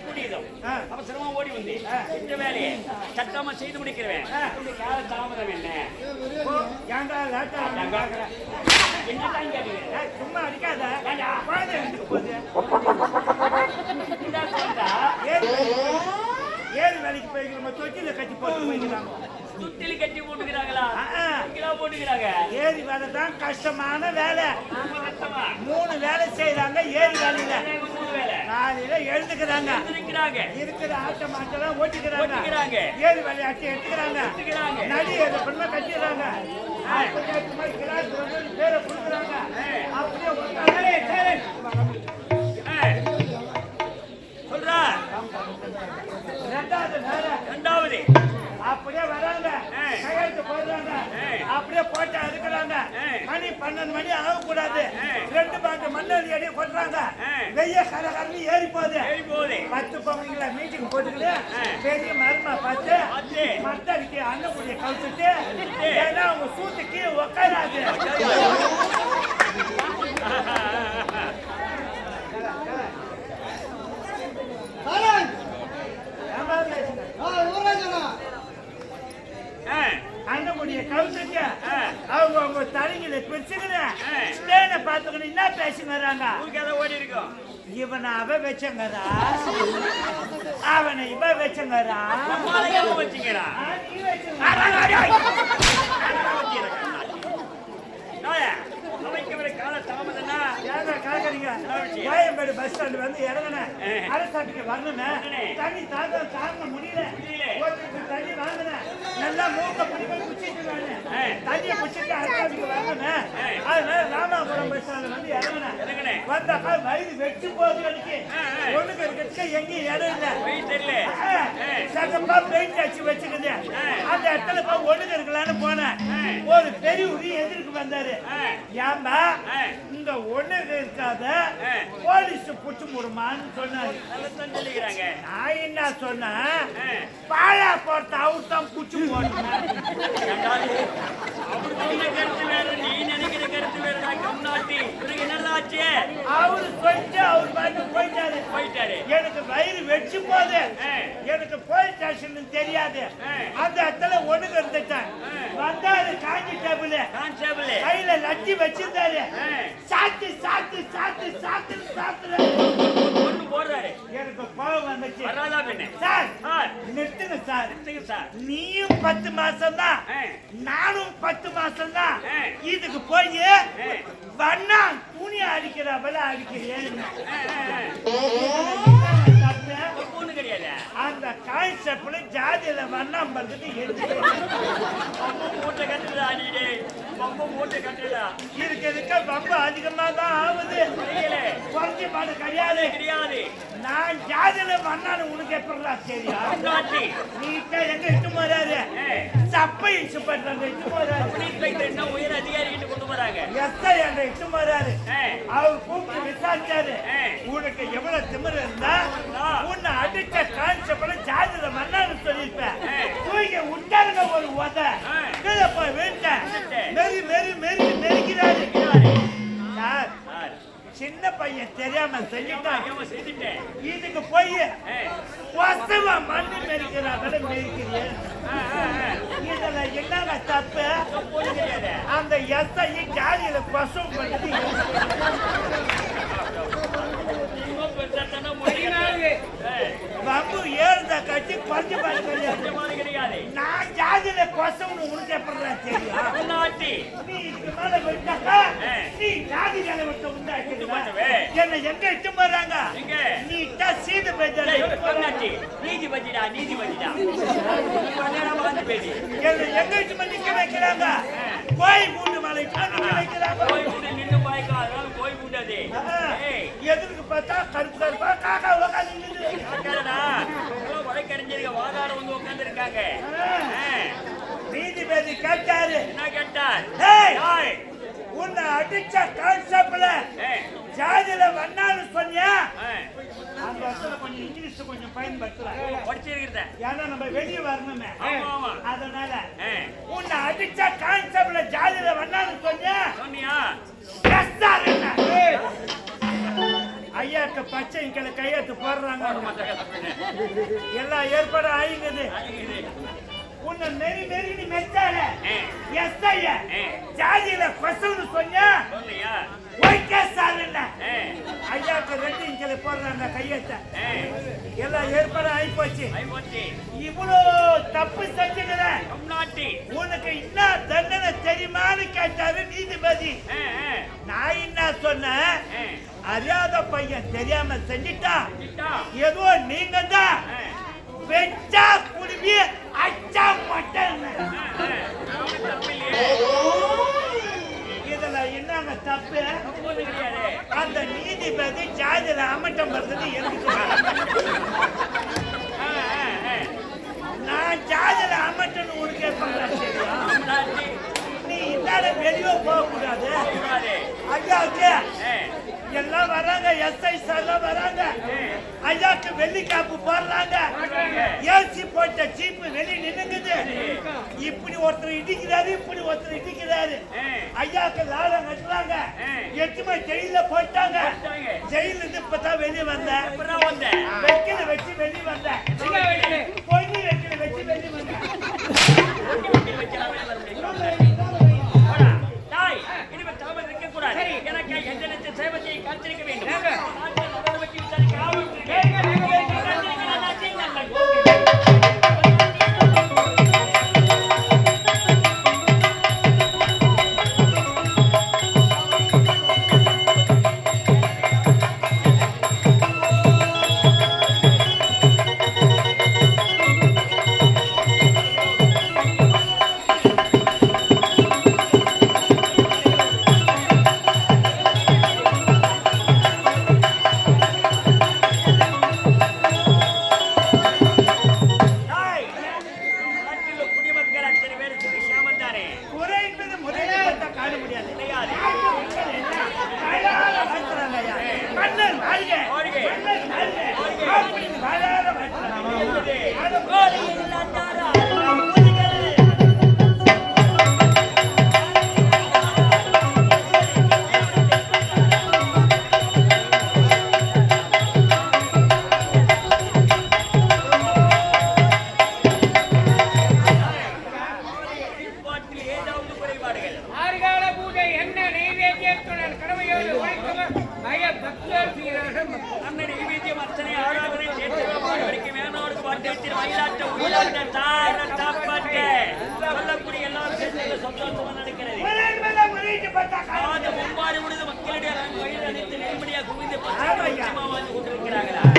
கூடியதும் அவசரமா ஓடி வந்து இந்த வேலையை சத்தமா செய்து முடிக்கிறேன். தாமதம் என்ன சும்மா அடிக்காத ஏழு வேலைக்கு போய்க்கிறோம் தொட்டில கட்டி போட்டு போய்க்கிறாங்க. சுத்திலி கட்டி போட்டுக்கிறாங்களா? போட்டுக்கிறாங்க. ஏரி வேலை தான் கஷ்டமான வேலை. 3 வேலை செய்யறாங்க ஏரி வேலையில. காலையில எழுந்துக்கிறாங்க, இருக்கிற ஆட்ட மாட்டெல்லாம் ஓட்டிக்கிறாங்க, ஏரி வேலையை அட்டி எடுத்துக்கிறாங்க, நடி அதை பண்ண கட்டிடுறாங்க, பேரை கொடுக்குறாங்க. அப்படியே சொல்றா ரெண்டாவது அப்படியே வராங்க, கையெழுத்து போடுறாங்க, அப்படியே போட்டா இருக்கிறாங்க. மணி 12 மணி ஆகக்கூடாது. 2 பாட்டு மண்ணடி அடி கொட்டுறாங்க. வெய்ய கரகரன்னு ஏறி போகுது. 10 பொங்கல மீட்டிங் போட்டுக்கிட்டு பெரிய மருமா பார்த்து மத்தடிக்கு அண்ணக்கூடிய கவுத்துட்டு ஏன்னா அவங்க சூத்துக்கு உக்காராது. அண்ணக்கூடிய கவுத்துக்கு அவங்க தலைகளை பிரிச்சுக்கணும். தேனை பார்த்துக்கணும் என்ன பேசுங்கிறாங்க. ஓடி இருக்கும். இவனை அவ வச்சங்கரா, அவனை இவ வச்சங்கரா, வச்சுக்கிறா கால தாமதம்னா கோயம்பேடு பஸ் ஸ்டாண்ட் வந்து இறங்கினேன். அரசாட்டுக்கு வரணுன்னு தண்ணி தாங்க முடியல. தண்ணி வாங்கினேன், நல்லா மூக்க பிடிக்க குச்சிட்டு தண்ணியை குச்சிட்டு அரசாட்டுக்கு வரணுன்னு. அதனால ராமாபுரம் பஸ் ஸ்டாண்ட் வந்து இறங்கினேன். வந்தாக்கா வயிறு வெட்டி போகுது. அன்னைக்கு ஒண்ணுக்கு இருக்கிறதுக்கு எங்கேயும் இடம் இல்லை. சகப்பா பெயிண்ட் அடிச்சு வச்சுக்குது. அந்த இடத்துல போய் ஒண்ணுக்கு இருக்கலான்னு போனேன். ஒரு பெரிய உரி எதிர்க்கு வந்தாரு. ஏம்பா இங்க ஒண்ணு இருக்காத போலீஸ் புடிச்சு முடுமான்னு சொன்னாரு. நான் என்ன சொன்னேன், பாழா போட்ட அவர் தான் புடிச்சு போட்டேன். அவரு சொல்லிட்டு அவர் பாட்டு போயிட்டாரு. எனக்கு வயிறு வெச்சு போகுது. எனக்கு போலீஸ் ஸ்டேஷன் தெரியாது. அந்த இடத்துல ஒண்ணுக்கு இருந்துட்டேன். வந்தாரு காஞ்சி டேபிள் கையில லட்டி வச்சிருந்தாரு. சாத்து சாத்து சாத்து சாத்து சாத்து போடுறாரு. எனக்கு கோபம் வந்துச்சு. சார் நிறுத்துங்க சார், நீயும் 10 மாசம் தான், நானும் 10 மாசம் தான். இதுக்கு போய் வண்ணா துணி அடிக்கிறவள அடிக்கிறேன். அந்த கான்செப்ட்ல ஜாதியில வண்ணாம்பறதுக்கு இருக்கிறதுக்கு ரொம்ப அதிகமா தான் ஆகுது. குறைஞ்சி பாடு கிடையாது. நான் ஜாதியில வண்ணான்னு உனக்கு எப்படா தெரியா? நீட்டா எங்க இட்டு போறாரு, சப்பை இட்டு பண்றாங்க, இட்டு போறாரு. உயர் அதிகாரி கிட்ட கொண்டு போறாங்க. எஸ்ஐ என்ற இட்டு போறாரு. அவர் கூப்பிட்டு விசாரிச்சாரு. உனக்கு எவ்வளவு திமிரு இருந்தா உன்னை அடிச்ச கான்செப்ட்ல ஜாதியில வண்ணான்னு சொல்லிருப்பேன். தூக்கி விட்டாருங்க ஒரு உத. கீழே போய் வீட்டேன். மெரி மெரி மெரி மெரிக்கிறாரு. சார் சின்ன பையன் தெரியாம செஞ்சுட்டான். இதுக்கு போய் வசவா மண்ணு மெரிக்கிறாங்க. மெரிக்கிறீங்க இதுல என்னங்க தப்பு? அந்த எஸ்ஐ ஜாதியில கொசம் பண்ணி வம்பு ஏறுத கட்டி பஞ்சு கிடையாது. நான் ஜாதியில கொசம்னு உனக்கு எப்படா தெரியும்? நீ இதுக்கு மேல விட்டாக்கா நீ ஜாதி வேலை விட்டு உண்டாச்சு. என்ன எங்க இட்டு போறாங்க? நீ சீது நீதி பஞ்சிடா நீதி பஞ்சிடா எங்க இட்டு நிக்க வைக்கிறாங்க. கோய் மூண்டு மலை வைக்கிறாங்க. நின்று பாய்க்கா கோய் மூண்டாது. எதுக்கு பார்த்தா கருப்பு கருப்பா காக்கா உட்காந்து வழக்கறிஞர் வாதாரம் வந்து உட்கார்ந்து இருக்காங்க. நீதிபதி கேட்டாரு. என்ன கேட்டார்? உன்னை அடிச்ச கான்செப்ட்ல ஜாதியில வண்ணான்னு சொன்னியா? அந்த இடத்துல கொஞ்சம் இங்கிலீஷ் கொஞ்சம் பயன்படுத்தலாம். படிச்சிருக்கிறேன். ஏன்னா நம்ம வெளியே வரணுமே. அதனால உன்னை அடிச்ச கான்செப்ட்ல ஜாதியில வண்ணான்னு சொன்னியா? ஐயாக்கு பச்சை இங்கே கையெழுத்து போடுறாங்க. எல்லாம் ஏற்பாடும் ஆயிங்குது. உன்னை நெறி நெருங்கி மெச்சால எஸ் ஐயா ஜாதியில கொசவுன்னு சொன்னா ஒய்கே சாருல்ல ஐயாக்கு 2 இங்கே போடுறாங்க கையெழுத்த. எல்லாம் ஏற்பாடும் ஆகி போச்சு. இவ்வளோ தப்பு செஞ்சுக்கிற உனக்கு என்ன தண்டனை தெரியுமான்னு கேட்டாரு நீதிபதி. நான் என்ன சொன்னேன், அறியாத பையன் தெரியாம செஞ்சிட்டா ஏதோ நீங்க தான் வெச்சா குடுமி அச்சா மட்டன். இதுல என்னங்க தப்பு? அந்த நீதிபதி ஜாதியில அமட்டம் வருது எனக்கு. நான் ஜாதியில அமட்டன் உனக்கு நீ இந்தால வெளியே போக கூடாது. ஐயாவுக்கு எல்லாம் வராங்க, எஸ்ஐ சார் வராங்க. ஐயாக்கு வெள்ளி காப்பு போடுறாங்க. ஏசி போட்ட ஜீப்பு வெளியே நின்னுக்குது. இப்படி ஒருத்தர் இடிக்கிறாரு, இப்படி ஒருத்தர் இடிக்கிறாரு. ஐயாக்கு லாடம் கட்டுறாங்க. 8 மணி ஜெயில போட்டாங்க. ஜெயில இருந்து இப்பதான் வெளியே வந்தேன். வெக்கில வச்சு வெளியே வந்தேன். பொண்ணு வெக்கில வச்சு வெளியே வந்தேன். எனக்கு எந்த சேவத்தையை காத்திருக்க வேண்டும். மக்களிடையே வழியில் அனைத்து நெருமடியாக குவிந்து கொண்டிருக்கிறார்களா?